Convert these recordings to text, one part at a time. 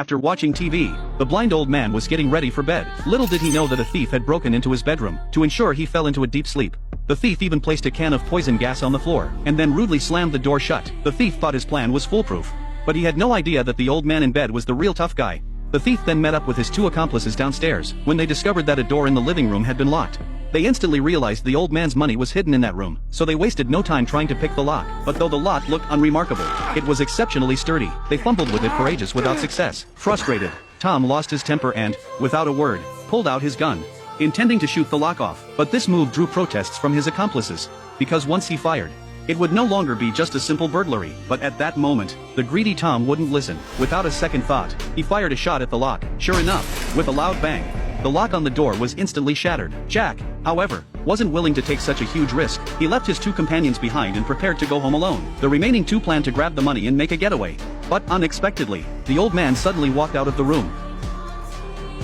After watching TV, the blind old man was getting ready for bed. Little did he know that a thief had broken into his bedroom. To ensure he fell into a deep sleep, the thief even placed a can of poison gas on the floor, and then rudely slammed the door shut. The thief thought his plan was foolproof, but he had no idea that the old man in bed was the real tough guy. The thief then met up with his two accomplices downstairs. When they discovered that a door in the living room had been locked, they instantly realized the old man's money was hidden in that room, so they wasted no time trying to pick the lock. But though the lock looked unremarkable, it was exceptionally sturdy. They fumbled with it for ages without success. Frustrated, Tom lost his temper and, without a word, pulled out his gun, intending to shoot the lock off. But this move drew protests from his accomplices, because once he fired, it would no longer be just a simple burglary. But at that moment, the greedy Tom wouldn't listen. Without a second thought, he fired a shot at the lock. Sure enough, with a loud bang, the lock on the door was instantly shattered. Jack, however, wasn't willing to take such a huge risk. He left his two companions behind and prepared to go home alone. The remaining two planned to grab the money and make a getaway. But unexpectedly, the old man suddenly walked out of the room.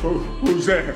Who's there?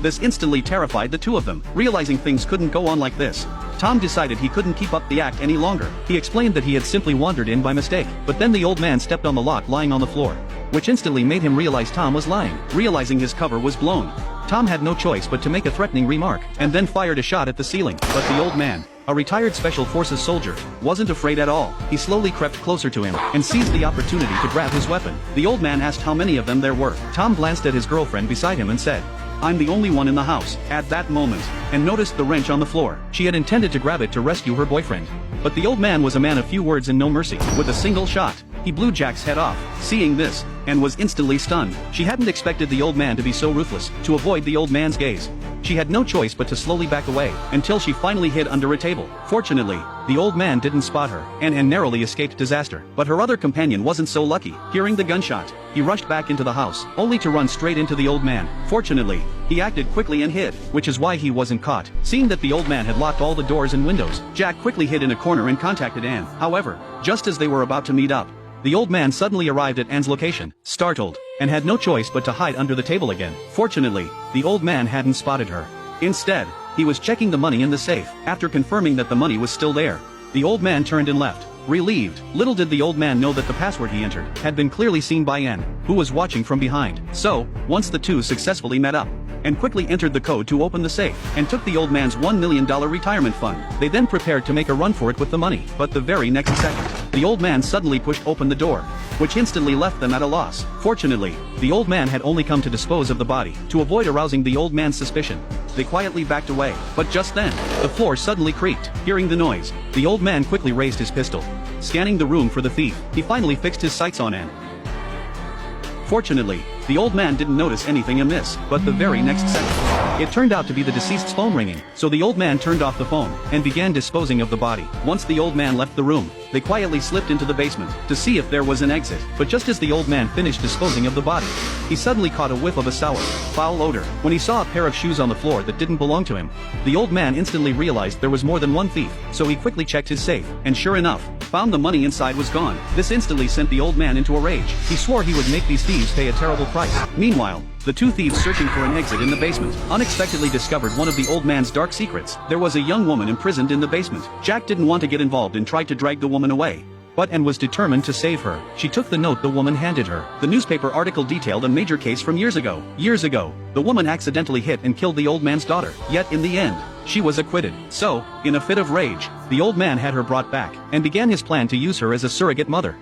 This instantly terrified the two of them. Realizing things couldn't go on like this, Tom decided he couldn't keep up the act any longer. He explained that he had simply wandered in by mistake, but then the old man stepped on the lock lying on the floor, which instantly made him realize Tom was lying. Realizing his cover was blown, Tom had no choice but to make a threatening remark, and then fired a shot at the ceiling. But the old man, a retired Special Forces soldier, wasn't afraid at all. He slowly crept closer to him, and seized the opportunity to grab his weapon. The old man asked how many of them there were. Tom glanced at his girlfriend beside him and said, "I'm the only one in the house," at that moment, and noticed the wrench on the floor. She had intended to grab it to rescue her boyfriend, but the old man was a man of few words and no mercy. With a single shot, he blew Jack's head off. Seeing this, and was instantly stunned. She hadn't expected the old man to be so ruthless. To avoid the old man's gaze, she had no choice but to slowly back away, until she finally hid under a table. Fortunately, the old man didn't spot her, and narrowly escaped disaster. But her other companion wasn't so lucky. Hearing the gunshot, he rushed back into the house, only to run straight into the old man. Fortunately, he acted quickly and hid, which is why he wasn't caught. Seeing that the old man had locked all the doors and windows, Jack quickly hid in a corner and contacted Anne. However, just as they were about to meet up, the old man suddenly arrived at Anne's location, startled, and had no choice but to hide under the table again. Fortunately, the old man hadn't spotted her. Instead, he was checking the money in the safe. After confirming that the money was still there, the old man turned and left, relieved. Little did the old man know that the password he entered had been clearly seen by Anne, who was watching from behind. So, once the two successfully met up, and quickly entered the code to open the safe, and took the old man's $1 million retirement fund, they then prepared to make a run for it with the money. But the very next second, the old man suddenly pushed open the door, which instantly left them at a loss. Fortunately, the old man had only come to dispose of the body. To avoid arousing the old man's suspicion, they quietly backed away. But just then, the floor suddenly creaked. Hearing the noise, the old man quickly raised his pistol. Scanning the room for the thief, he finally fixed his sights on Anne. Fortunately, the old man didn't notice anything amiss, but the very next second, it turned out to be the deceased's phone ringing. So the old man turned off the phone, and began disposing of the body. Once the old man left the room, they quietly slipped into the basement, to see if there was an exit. But just as the old man finished disposing of the body, he suddenly caught a whiff of a sour, foul odor. When he saw a pair of shoes on the floor that didn't belong to him, the old man instantly realized there was more than one thief. So he quickly checked his safe, and sure enough, found the money inside was gone. This instantly sent the old man into a rage. He swore he would make these thieves pay a terrible price. Meanwhile, the two thieves searching for an exit in the basement unexpectedly discovered one of the old man's dark secrets. There was a young woman imprisoned in the basement. Jack didn't want to get involved and tried to drag the woman away, but Anne was determined to save her. She took the note the woman handed her. The newspaper article detailed a major case from years ago. Years ago, the woman accidentally hit and killed the old man's daughter, yet in the end, she was acquitted. So, in a fit of rage, the old man had her brought back, and began his plan to use her as a surrogate mother.